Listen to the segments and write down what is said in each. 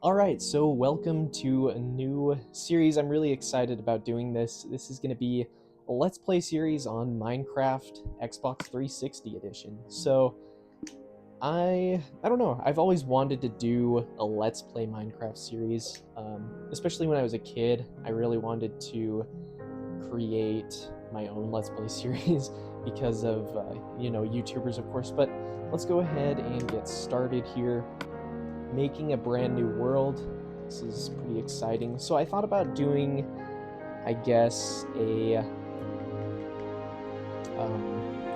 Alright, so welcome to a new series. I'm really excited about doing this. This is going to be a Let's Play series on Minecraft Xbox 360 edition. So, I don't know, I've always wanted to do a Let's Play Minecraft series, especially when I was a kid. I really wanted to create my own Let's Play series because of, YouTubers, of course. But let's go ahead and get started here. Making a brand new world. This is pretty exciting. So I thought about doing, I guess, a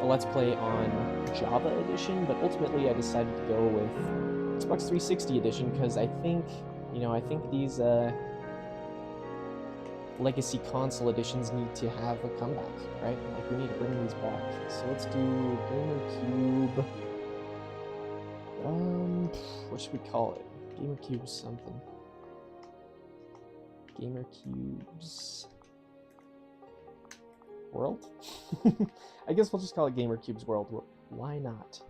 Let's Play on Java Edition, but ultimately I decided to go with Xbox 360 Edition because I think these legacy console editions need to have a comeback, right? Like, we need to bring these back. So let's do GamerCube. What should we call it? GamerCube something. GamerCube's World? I guess we'll just call it GamerCube's World. Why not?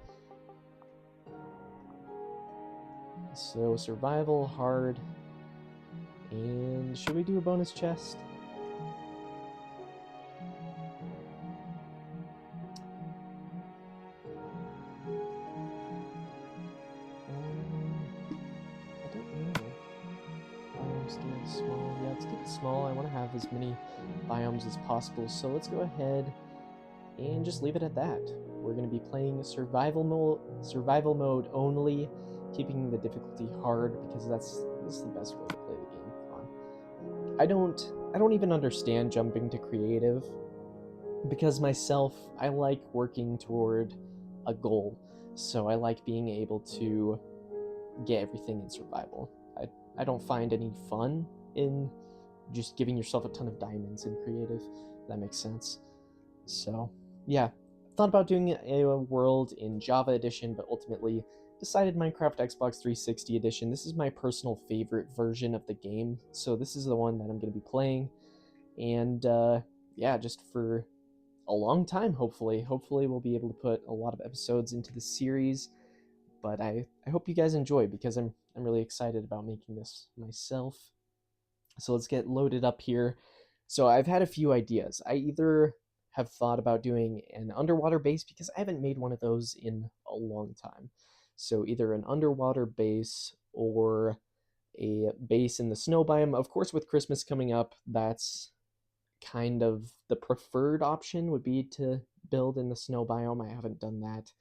So, survival, hard, and should we do a bonus chest? I don't know. Biomes do it small. Yeah, let's keep it small. I want to have as many biomes as possible, so let's go ahead and just leave it at that. We're going to be playing survival mode only, keeping the difficulty hard because this is the best way to play the game. Come on. I don't even understand jumping to creative because myself, I like working toward a goal. So I like being able to get everything in survival. I don't find any fun in just giving yourself a ton of diamonds in creative. If that makes sense. So, yeah. Thought about doing a world in Java Edition, but ultimately decided Minecraft Xbox 360 Edition. This is my personal favorite version of the game, so this is the one that I'm going to be playing. And, yeah, just for a long time, hopefully. Hopefully we'll be able to put a lot of episodes into the series, but I hope you guys enjoy because I'm really excited about making this myself. So let's get loaded up here. So I've had a few ideas. I either have thought about doing an underwater base because I haven't made one of those in a long time. So either an underwater base or a base in the snow biome. Of course, with Christmas coming up, that's kind of the preferred option would be to build in the snow biome. I haven't done that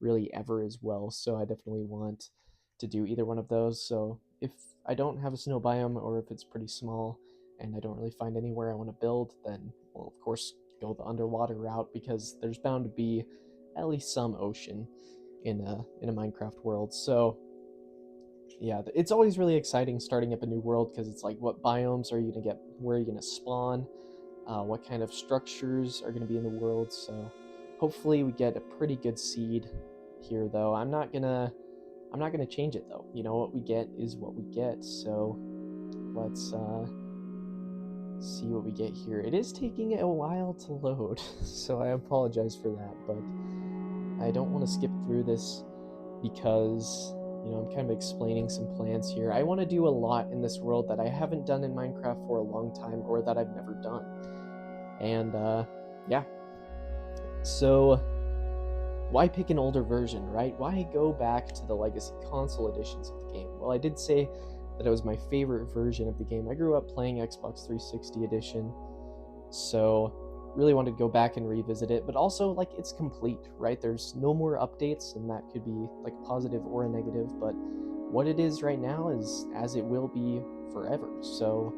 really ever as well, so I definitely want to do either one of those. So if I don't have a snow biome, or if it's pretty small and I don't really find anywhere I want to build, then we'll of course go the underwater route because there's bound to be at least some ocean in a Minecraft world. So yeah, it's always really exciting starting up a new world because it's like, what biomes are you gonna get? Where are you gonna spawn? What kind of structures are gonna be in the world? So hopefully we get a pretty good seed here, though. I'm not gonna change it though. You know, what we get is what we get. So let's see what we get here. It is taking a while to load, so I apologize for that, but I don't want to skip through this because, I'm kind of explaining some plans here. I want to do a lot in this world that I haven't done in Minecraft for a long time, or that I've never done. And yeah. So why pick an older version, right? Why go back to the legacy console editions of the game? Well, I did say that it was my favorite version of the game. I grew up playing Xbox 360 edition, so really wanted to go back and revisit it, but also, like, it's complete, right? There's no more updates, and that could be like a positive or a negative, but what it is right now is as it will be forever. So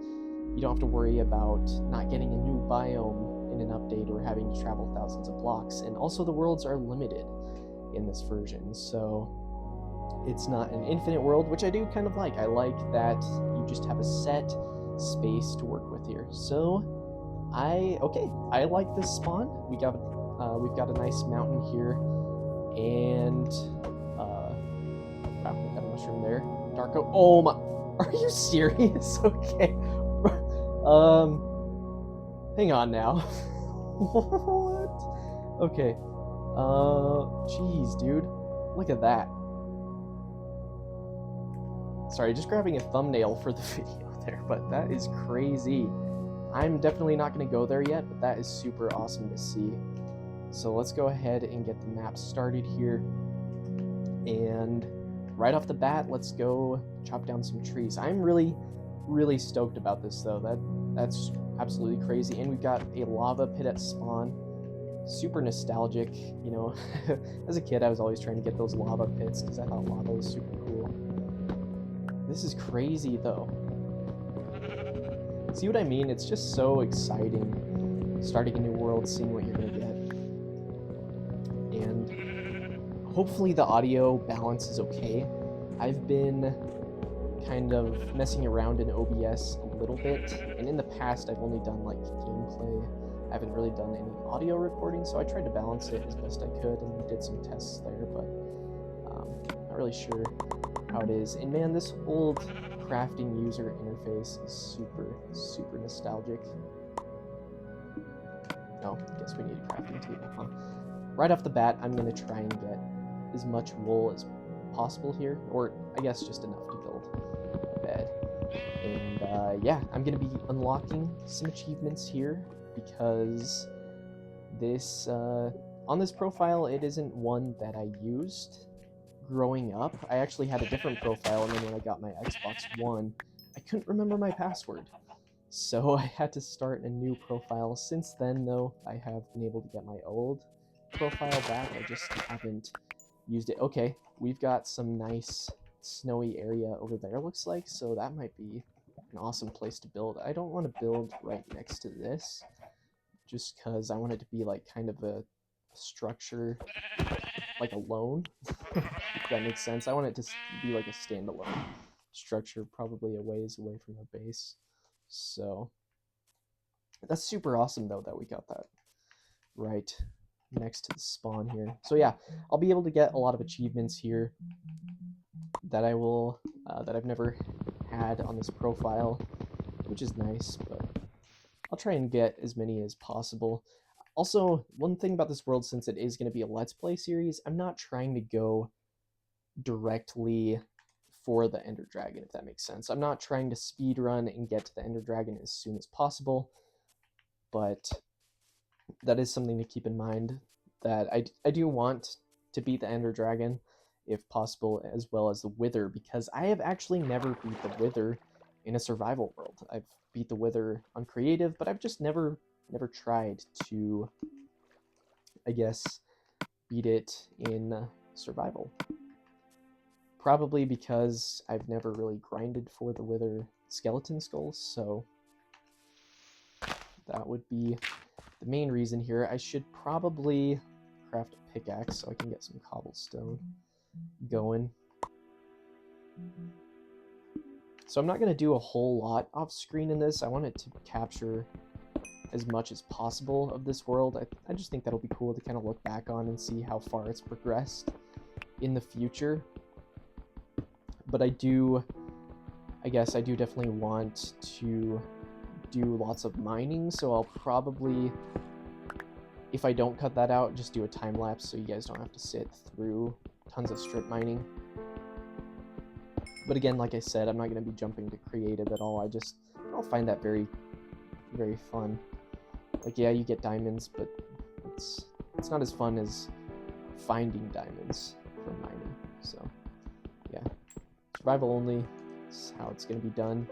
you don't have to worry about not getting a new biome in an update or having to travel thousands of blocks. And also the worlds are limited in this version, so it's not an infinite world, which I do kind of like. I like that you just have a set space to work with here. So I like this spawn. we've got a nice mountain here, and wow, we got a mushroom there. Darko, oh my, are you serious? Okay. Hang on now. What? Okay. Jeez, dude. Look at that. Sorry, just grabbing a thumbnail for the video there, but that is crazy. I'm definitely not going to go there yet, but that is super awesome to see. So let's go ahead and get the map started here. And right off the bat, let's go chop down some trees. I'm really stoked about this though. That's absolutely crazy. And we've got a lava pit at spawn. Super nostalgic, you know. As a kid, I was always trying to get those lava pits because I thought lava was super cool. This is crazy though. See what I mean? It's just so exciting starting a new world, seeing what you're gonna get. And hopefully the audio balance is okay. I've been kind of messing around in OBS a little bit, and in the past I've only done like gameplay. I haven't really done any audio recording, so I tried to balance it as best I could and did some tests there, but not really sure how it is. And man, this old crafting user interface is super nostalgic. Oh, I guess we need a crafting table, huh? Right off the bat, I'm going to try and get as much wool as possible here, or I guess just enough to build a bed. And yeah, I'm going to be unlocking some achievements here because this, on this profile, it isn't one that I used growing up. I actually had a different profile, and then when I got my Xbox One, I couldn't remember my password. So I had to start a new profile. Since then, though, I have been able to get my old profile back. I just haven't used it. Okay, we've got some nice snowy area over there, looks like, so that might be an awesome place to build. I don't want to build right next to this, just because I want it to be like kind of a structure, like alone, if that makes sense. I want it to be like a standalone structure, probably a ways away from the base. So that's super awesome though that we got that right next to the spawn here. So yeah, I'll be able to get a lot of achievements here that I will that I've never had on this profile, which is nice, but I'll try and get as many as possible. Also, one thing about this world, since it is going to be a Let's Play series, I'm not trying to go directly for the Ender Dragon, if that makes sense. I'm not trying to speed run and get to the Ender Dragon as soon as possible, but that is something to keep in mind, that I do want to beat the Ender Dragon, if possible, as well as the Wither, because I have actually never beat the Wither in a survival world. I've beat the Wither on creative, but I've just never tried to, I guess, beat it in survival. Probably because I've never really grinded for the Wither skeleton skulls, so that would be the main reason here. I should probably craft a pickaxe so I can get some cobblestone going. So I'm not going to do a whole lot off screen in this. I want it to capture as much as possible of this world. I just think that'll be cool to kind of look back on and see how far it's progressed in the future. But I guess I do definitely want to do lots of mining, so I'll probably, if I don't cut that out, just do a time lapse so you guys don't have to sit through tons of strip mining. But again, like I said, I'm not going to be jumping to creative at all. I don't find that very fun. Like, yeah, you get diamonds, but it's not as fun as finding diamonds from mining. So yeah, survival only is how it's going to be done.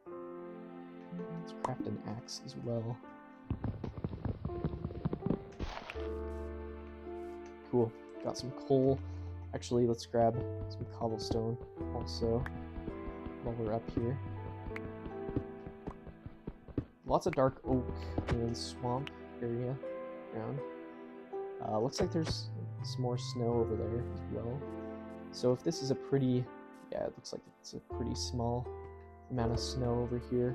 Let's craft an axe as well. Cool, got some coal. Actually, let's grab some cobblestone also while we're up here. Lots of dark oak and swamp area around. Looks like there's some more snow over there as well. So if this is a pretty, yeah, it looks like it's a pretty small amount of snow over here.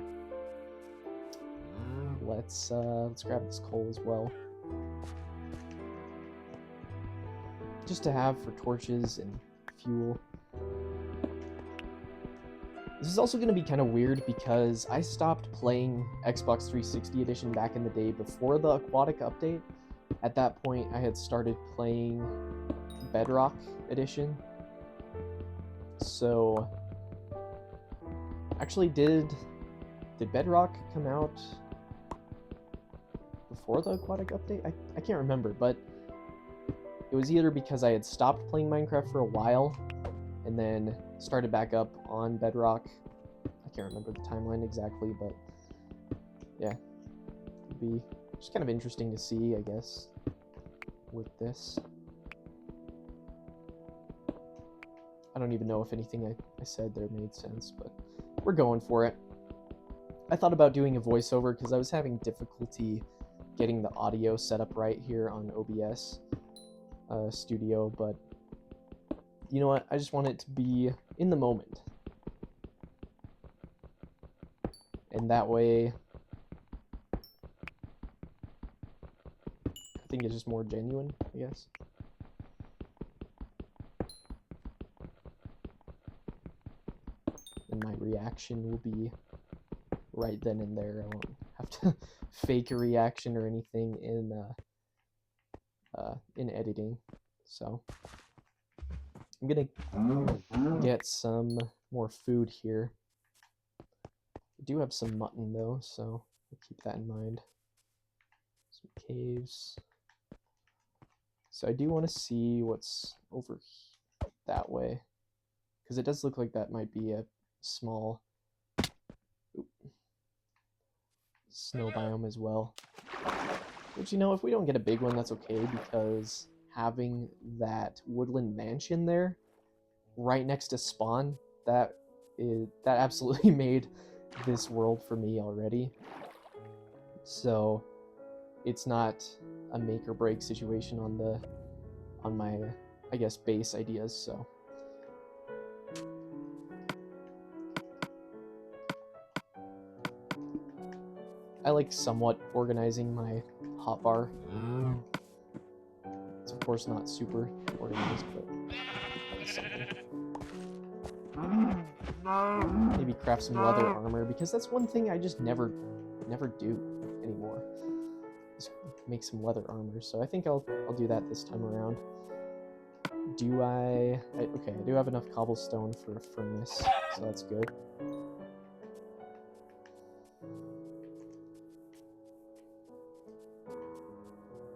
Let's grab this coal as well, just to have for torches and fuel. This is also going to be kind of weird because I stopped playing Xbox 360 edition back in the day before the aquatic update. At that point, I had started playing Bedrock edition. So, actually, did Bedrock come out before the aquatic update? I can't remember, but it was either because I had stopped playing Minecraft for a while and then started back up on Bedrock. I can't remember the timeline exactly, but yeah, it'd be just kind of interesting to see, I guess, with this. I don't even know if anything I said there made sense, but we're going for it. I thought about doing a voiceover because I was having difficulty getting the audio set up right here on OBS Studio, but you know what? I just want it to be in the moment. And that way, I think it's just more genuine, I guess. And my reaction will be right then and there. I won't have to fake a reaction or anything in editing. So I'm gonna get some more food here. I do have some mutton though, so we'll keep that in mind. Some caves. So I do want to see what's over that way, because it does look like that might be a small snow biome as well. Which, you know, if we don't get a big one, that's okay, because having that woodland mansion there right next to spawn, that absolutely made this world for me already. So it's not a make or break situation on my, I guess, base ideas. So I like somewhat organizing my hotbar. It's of course not super organized, but something. Maybe craft some leather armor, because that's one thing I just never do anymore. Just make some leather armor. So I think I'll do that this time around. Okay, I do have enough cobblestone for a furnace, so that's good.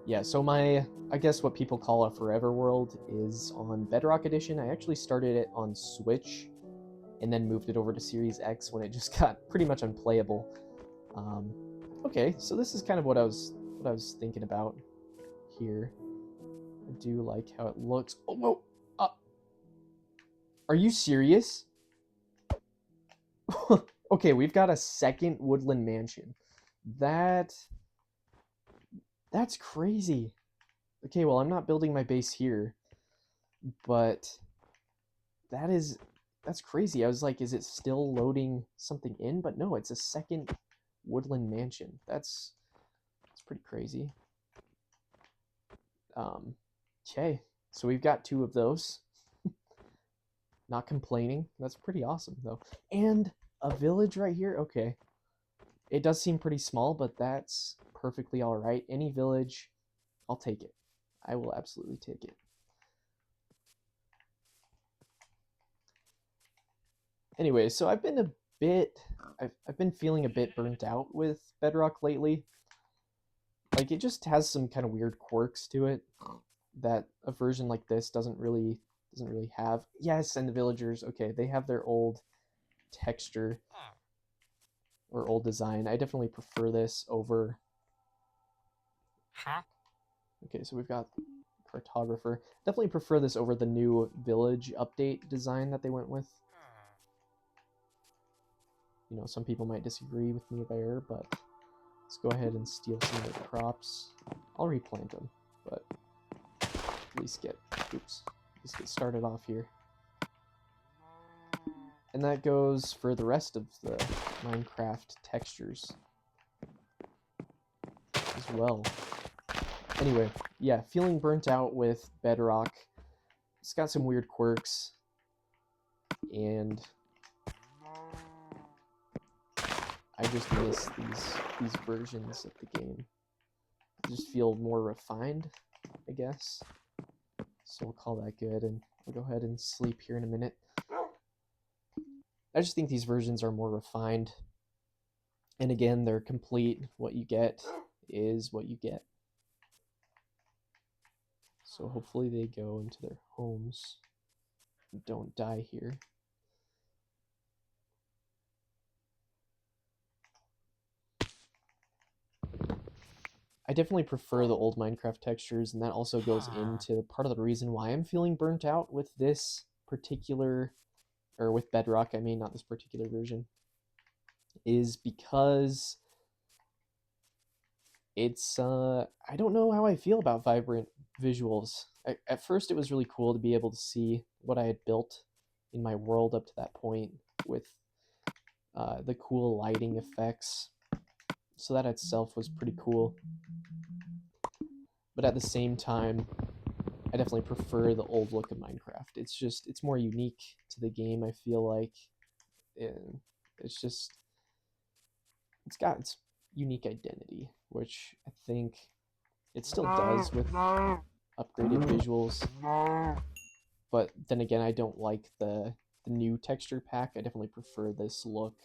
Yeah, so I guess what people call a forever world is on Bedrock Edition. I actually started it on Switch and then moved it over to Series X when it just got pretty much unplayable. Okay, so this is kind of what I was thinking about here. I do like how it looks. Oh, whoa! Are you serious? Okay, we've got a second woodland mansion. That's crazy. Okay, well, I'm not building my base here, but that's crazy. I was like, is it still loading something in? But no, it's a second woodland mansion. That's pretty crazy. Okay, so we've got 2 of those. Not complaining. That's pretty awesome, though. And a village right here. Okay. It does seem pretty small, but that's perfectly all right. Any village, I'll take it. I will absolutely take it. Anyway, so I've been feeling a bit burnt out with Bedrock lately. Like, it just has some kind of weird quirks to it that a version like this doesn't really have. Yes, and the villagers, okay, they have their old texture or old design. I definitely prefer this over. Okay, so we've got cartographer. Definitely prefer this over the new village update design that they went with. You know, some people might disagree with me there, but let's go ahead and steal some of the crops. I'll replant them, but at least get started off here. And that goes for the rest of the Minecraft textures as well. Anyway, yeah, feeling burnt out with Bedrock. It's got some weird quirks, and I just miss these versions of the game. They just feel more refined, I guess. So we'll call that good, and I'll go ahead and sleep here in a minute. I just think these versions are more refined. And again, they're complete. What you get is what you get. So hopefully they go into their homes and don't die here. I definitely prefer the old Minecraft textures, and that also goes into part of the reason why I'm feeling burnt out with this particular, or with Bedrock, I mean, not this particular version, is because it's, I don't know how I feel about vibrant visuals. At first, it was really cool to be able to see what I had built in my world up to that point with the cool lighting effects. So that itself was pretty cool. But at the same time, I definitely prefer the old look of Minecraft. It's more unique to the game, I feel like. And it's got its unique identity, which I think it still does with upgraded visuals. But then again, I don't like the new texture pack. I definitely prefer this look.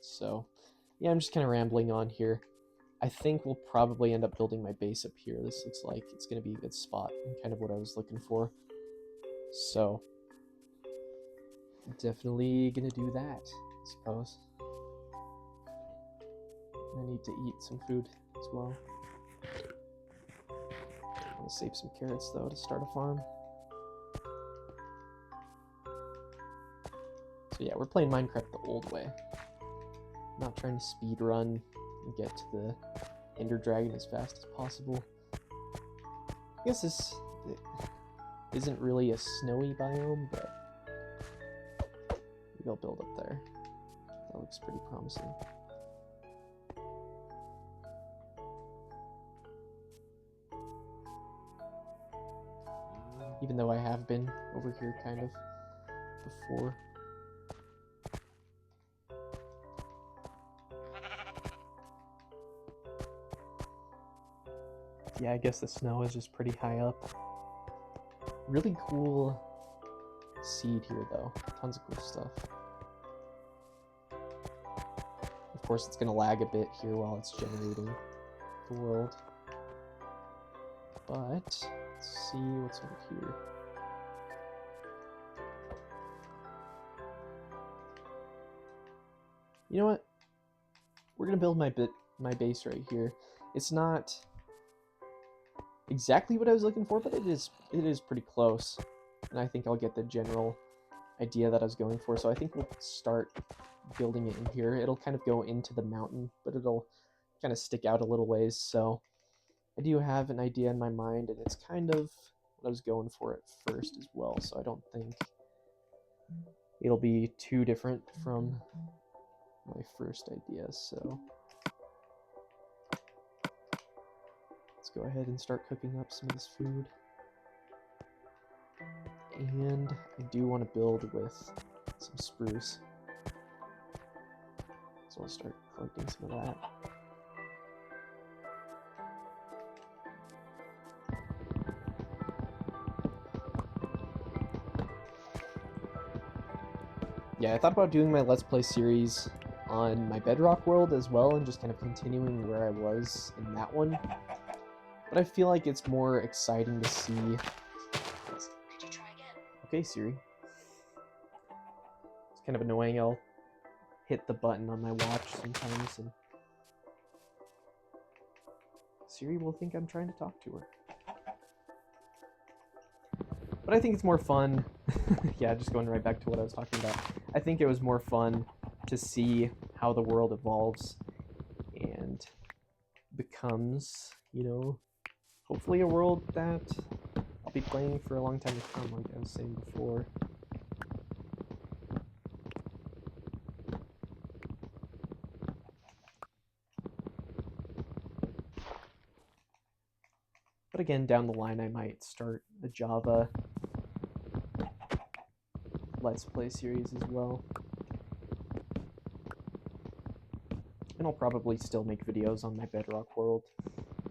So yeah, I'm just kind of rambling on here. I think we'll probably end up building my base up here. This looks like it's going to be a good spot and kind of what I was looking for. So, definitely going to do that, I suppose. I need to eat some food as well. I'm going to save some carrots, though, to start a farm. So yeah, we're playing Minecraft the old way. Not trying to speed run and get to the Ender Dragon as fast as possible. I guess this isn't really a snowy biome, but maybe I'll build up there. That looks pretty promising. Even though I have been over here kind of before. Yeah, I guess the snow is just pretty high up. Really cool seed here, though. Tons of cool stuff. Of course, it's going to lag a bit here while it's generating the world. But, let's see what's over here. You know what? We're going to build my base right here. It's not exactly what I was looking for, but it is pretty close. And I think I'll get the general idea that I was going for. So I think we'll start building it in here. It'll kind of go into the mountain, but it'll kind of stick out a little ways. So I do have an idea in my mind, and it's kind of what I was going for at first as well. So I don't think it'll be too different from my first idea. So let's go ahead and start cooking up some of this food. And I do want to build with some spruce. So I'll start collecting some of that. Yeah, I thought about doing my Let's Play series on my Bedrock world as well, and just kind of continuing where I was in that one. But I feel like it's more exciting to see... Okay, Siri. It's kind of annoying. I'll hit the button on my watch sometimes, and Siri will think I'm trying to talk to her. But I think it's more fun. Yeah, just going right back to what I was talking about. I think it was more fun to see how the world evolves and becomes, you know, hopefully a world that I'll be playing for a long time to come, like I was saying before. But again, down the line, I might start the Java Let's Play series as well. And I'll probably still make videos on my Bedrock world,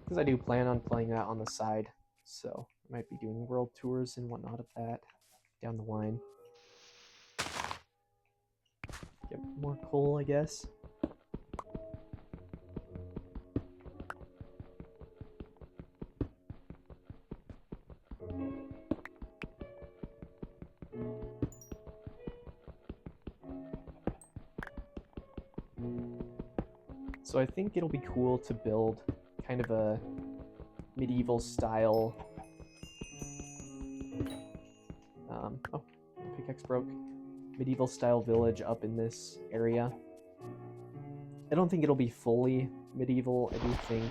because I do plan on playing that on the side, so Might be doing world tours and whatnot of that down the line. Get more coal, I guess. So I think it'll be cool to build kind of a medieval style. Oh, pickaxe broke. Medieval style village up in this area. I don't think it'll be fully medieval. I do think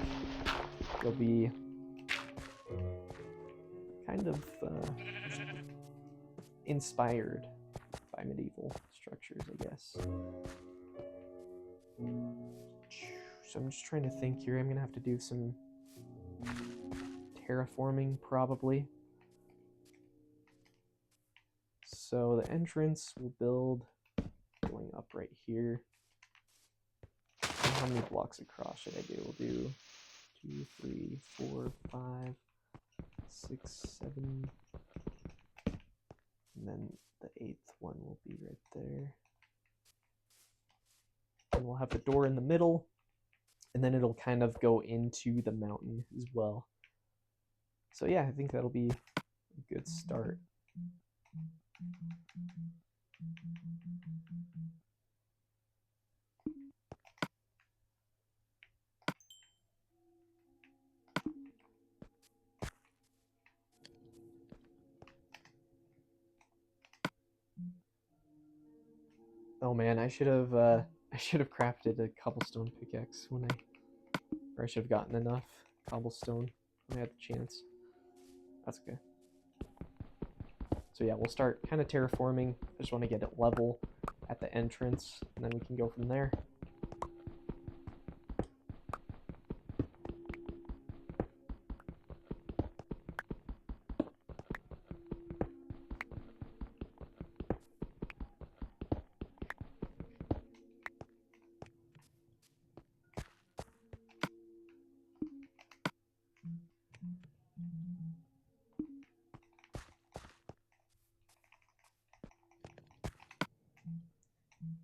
it'll be kind of inspired by medieval structures, I guess. So I'm just trying to think here. I'm going to have to do some terraforming, probably. So the entrance we'll build going up right here. And how many blocks across should I do? We'll do 2, 3, 4, 5, 6, 7. And then the 8th one will be right there. And we'll have the door in the middle. And then it'll kind of go into the mountain as well. So yeah, I think that'll be a good start. Oh man, I should have crafted a cobblestone pickaxe when I should have gotten enough cobblestone when I had the chance. That's okay. So yeah, we'll start kind of terraforming. I just want to get it level at the entrance, and then we can go from there.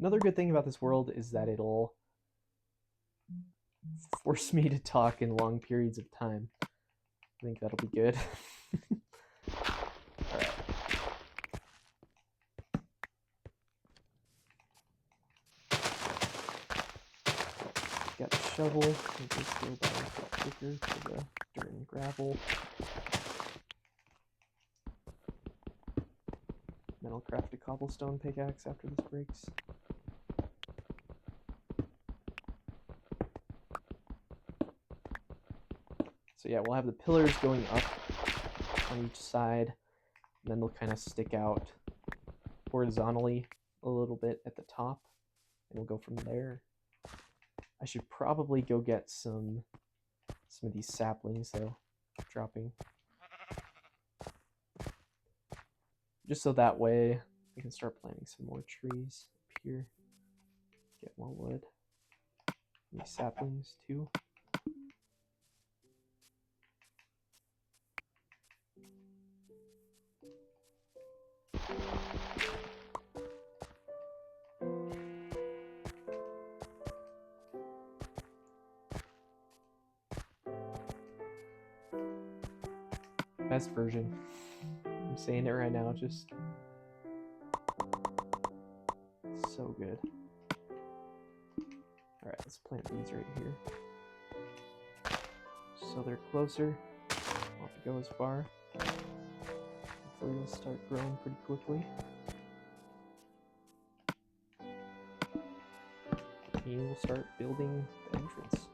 Another good thing about this world is that it'll force me to talk in long periods of time. I think that'll be good. Alright. Got the shovel. We'll just go down quicker to the dirt and gravel. Then I'll craft a cobblestone pickaxe after this breaks. So yeah, we'll have the pillars going up on each side, and then they'll kind of stick out horizontally a little bit at the top, and we'll go from there. I should probably go get some of these saplings though, dropping. Just so that way we can start planting some more trees up here. Get more wood. These saplings too. Best version. I'm saying it right now, just so good. Alright, let's plant these right here. So they're closer. Won't have to go as far. Hopefully they'll start growing pretty quickly. And we'll start building the entrance.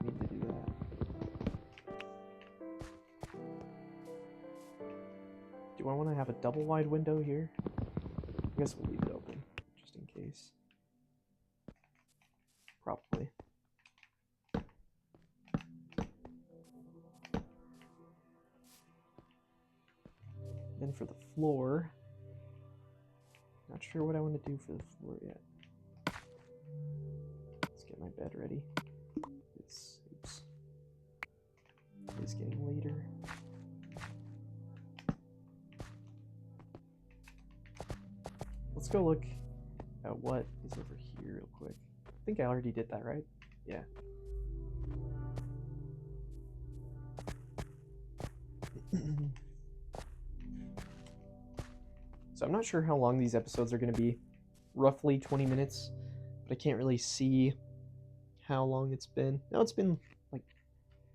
Need to do that. Do I want to have a double wide window here? I guess we'll leave it open, just in case. Probably. Then for the floor, I Not sure what I want to do for the floor yet. Let's get my bed ready. Oops. It is getting later. Let's go look at what is over here real quick. I think I already did that, right? Yeah. So I'm not sure how long these episodes are going to be. Roughly 20 minutes. But I can't really see how long it's been. No, it's been like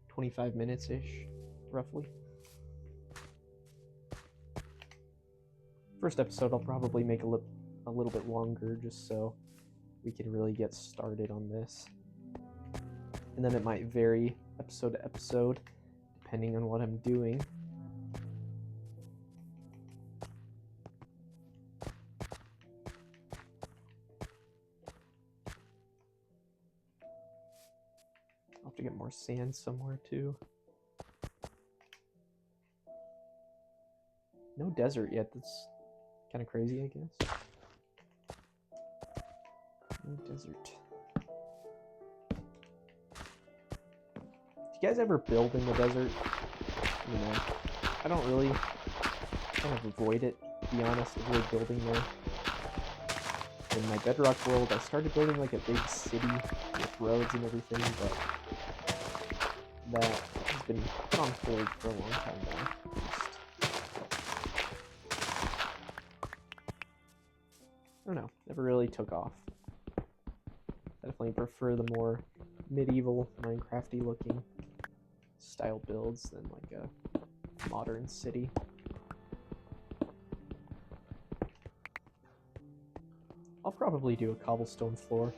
25 minutes-ish, roughly. First episode I'll probably make a little bit longer just so we can really get started on this. And then it might vary episode to episode depending on what I'm doing. I'll have to get more sand somewhere too. No desert yet. That's kind of crazy, I guess. No desert. Do you guys ever build in the desert? You know, I don't really. Kind of avoid it, to be honest. Avoid building there. In my Bedrock world, I started building like a big city with roads and everything, but that has been put on hold for a long time now. I don't know, never really took off. I definitely prefer the more medieval, Minecrafty looking style builds than like a modern city. I'll probably do a cobblestone floor.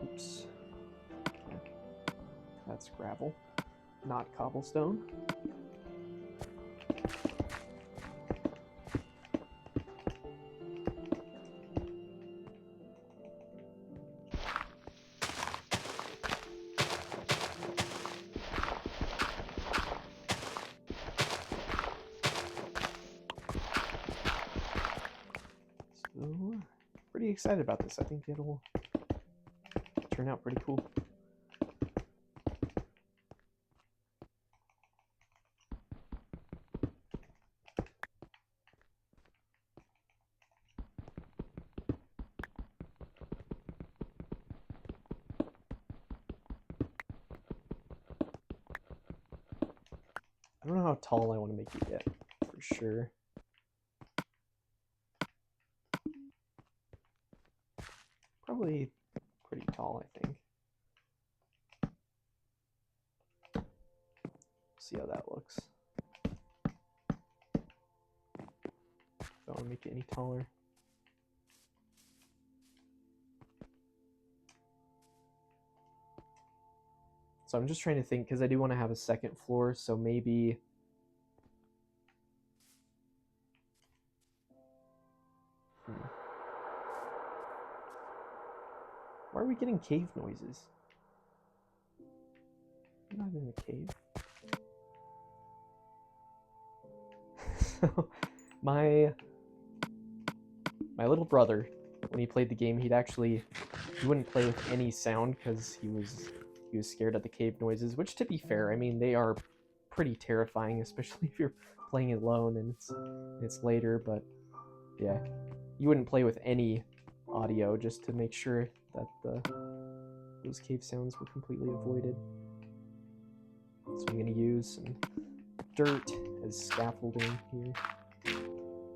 Oops. That's gravel, not cobblestone. Pretty excited about this. I think it'll turn out pretty cool. I don't know how tall I want to make it yet, for sure. Probably pretty tall, I think. See how that looks. Don't want to make it any taller. So I'm just trying to think, because I do want to have a second floor, so maybe... Why are we getting cave noises? I'm not in a cave. So, my little brother, when he played the game, he wouldn't play with any sound because he was scared of the cave noises, which, to be fair, I mean, they are pretty terrifying, especially if you're playing alone and it's later, but yeah, you wouldn't play with any audio just to make sure that those cave sounds were completely avoided. So I'm going to use some dirt as scaffolding here,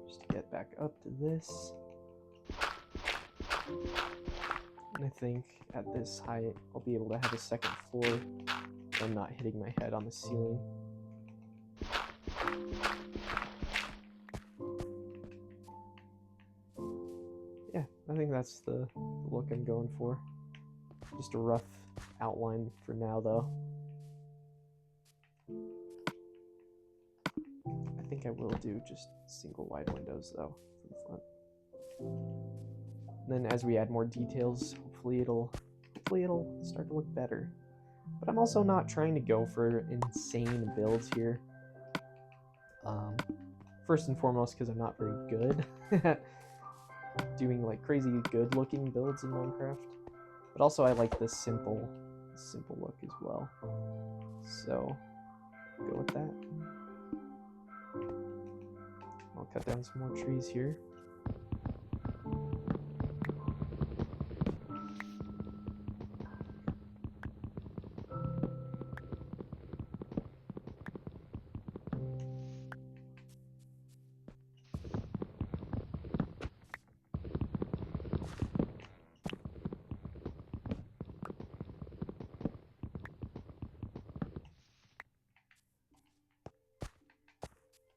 just to get back up to this. And I think at this height, I'll be able to have a second floor, so I'm not hitting my head on the ceiling. Yeah, I think that's the look I'm going for. Just a rough outline for now, though. I think I will do just single wide windows, though, for the front. And then as we add more details, hopefully it'll start to look better. but I'm also not trying to go for insane builds here. First and foremost, because I'm not very good at doing like crazy good looking builds in Minecraft, but also I like the simple look as well. So go with that. I'll cut down some more trees here.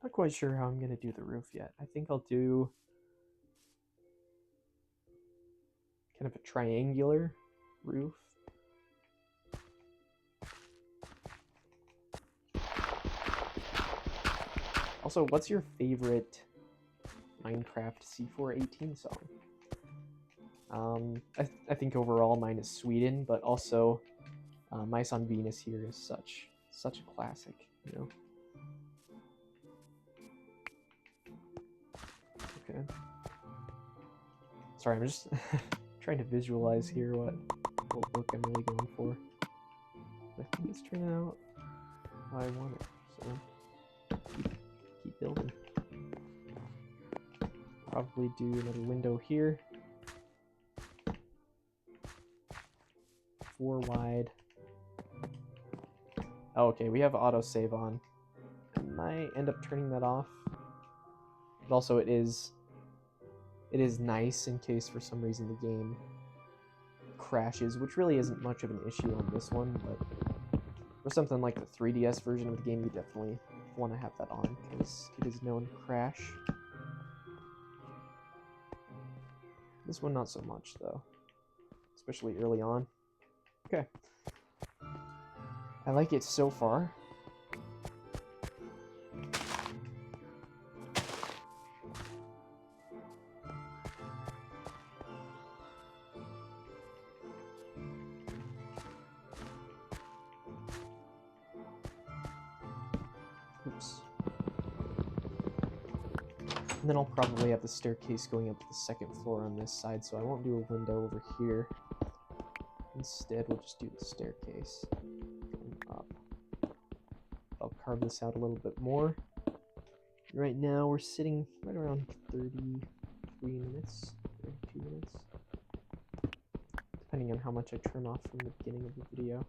Not quite sure how I'm going to do the roof yet. I think I'll do kind of a triangular roof. Also, what's your favorite Minecraft C418 song? I think overall mine is Sweden, but also Mice on Venus here is such a classic, you know. Okay. Sorry, I'm just trying to visualize here what look I'm really going for. I think it's turning out how I want it, so keep building. Probably do another window here. 4 wide. Oh, okay, we have autosave on. I might end up turning that off. But also it is nice in case for some reason the game crashes, which really isn't much of an issue on this one, but for something like the 3DS version of the game, you definitely want to have that on because it is known to crash. This one not so much though, especially early on. Okay. I like it so far. Oops. And then I'll probably have the staircase going up to the 2nd floor on this side, so I won't do a window over here. Instead, we'll just do the staircase going up. I'll carve this out a little bit more. Right now, we're sitting right around 33 minutes, 32 minutes, depending on how much I turn off from the beginning of the video.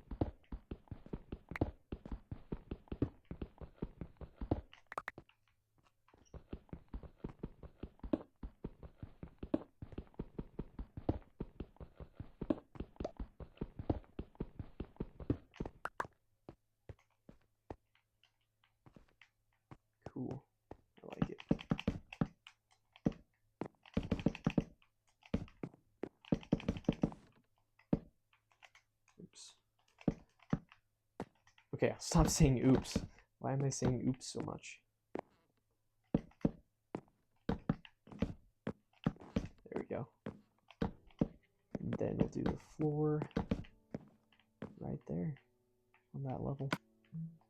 Cool. I like it. Oops. Okay, I'll stop saying oops. Why am I saying oops so much? There we go. And then we'll do the floor right there on that level.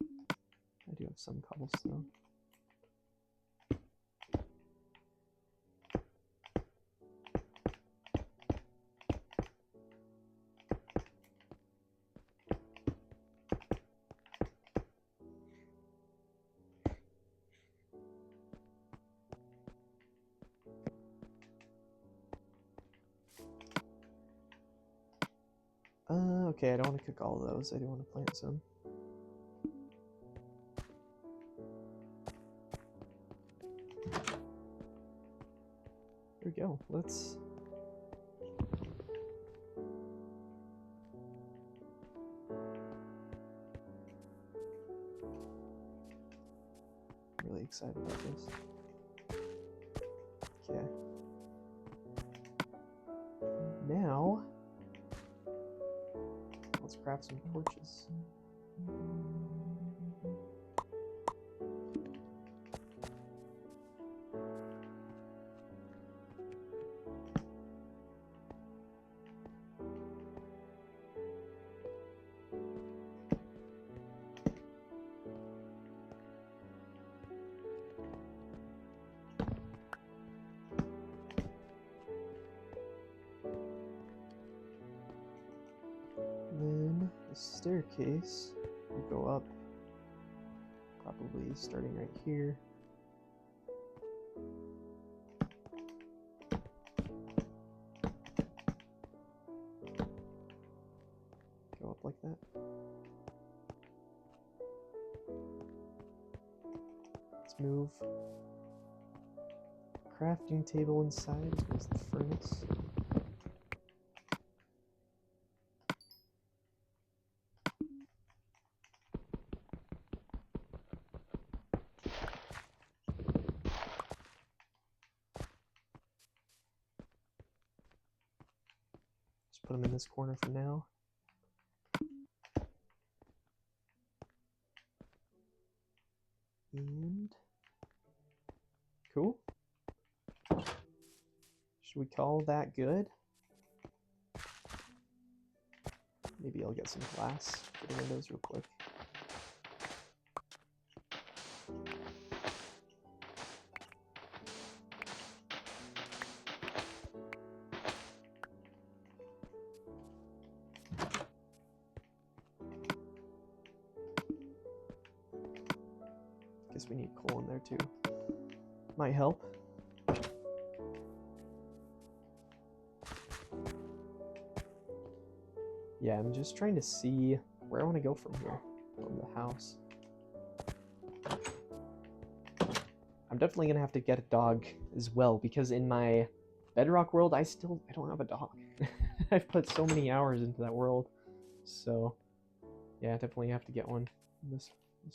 I do have some cobblestone. Okay, I don't want to cook all of those. I do want to plant some. There we go. Let's... I'm really excited about this. Okay. Now... let's craft some torches. staircase will go up, probably starting right here. Go up like that. Let's move crafting table inside as well as the furnace. Just put them in this corner for now. And cool. Should we call that good? Maybe I'll get some glass for the windows real quick. Guess we need coal in there too. Might help. Yeah, I'm just trying to see where I want to go from here, from the house. I'm definitely gonna have to get a dog as well, because in my Bedrock world, I don't have a dog. I've put so many hours into that world, so yeah, I definitely have to get one this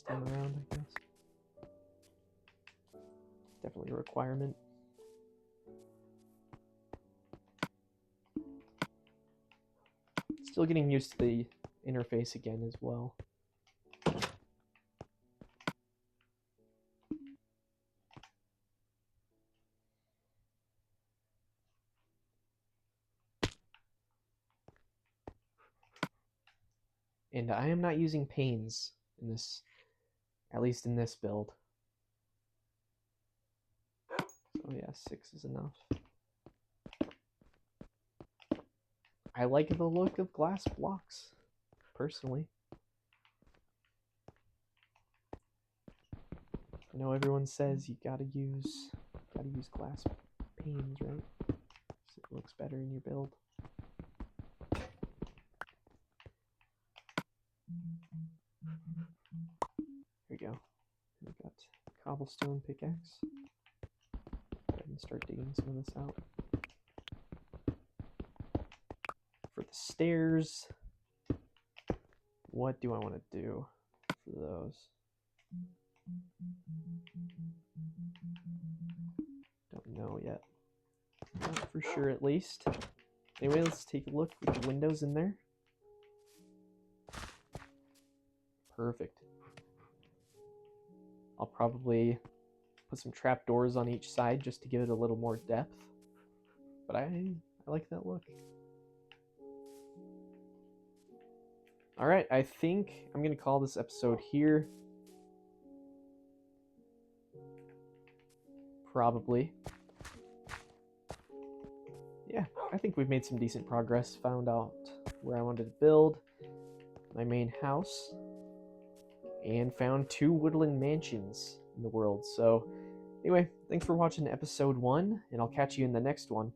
time around, I guess. Definitely a requirement. Still getting used to the interface again as well. And I am not using panes in this, at least in this build. So yeah, 6 is enough. I like the look of glass blocks, personally. I know everyone says you gotta use glass panes, right? So it looks better in your build. Here we go. We've got cobblestone pickaxe. Go ahead and start digging some of this out. For the stairs, what do I want to do for those? Don't know yet. Not for sure, at least. Anyway, let's take a look with the windows in there. Perfect. I'll probably put some trapdoors on each side just to give it a little more depth. But I like that look. Alright, I think I'm going to call this episode here. Probably. Yeah, I think we've made some decent progress. Found out where I wanted to build my main house. And found 2 woodland mansions in the world. So, anyway, thanks for watching episode 1, and I'll catch you in the next one.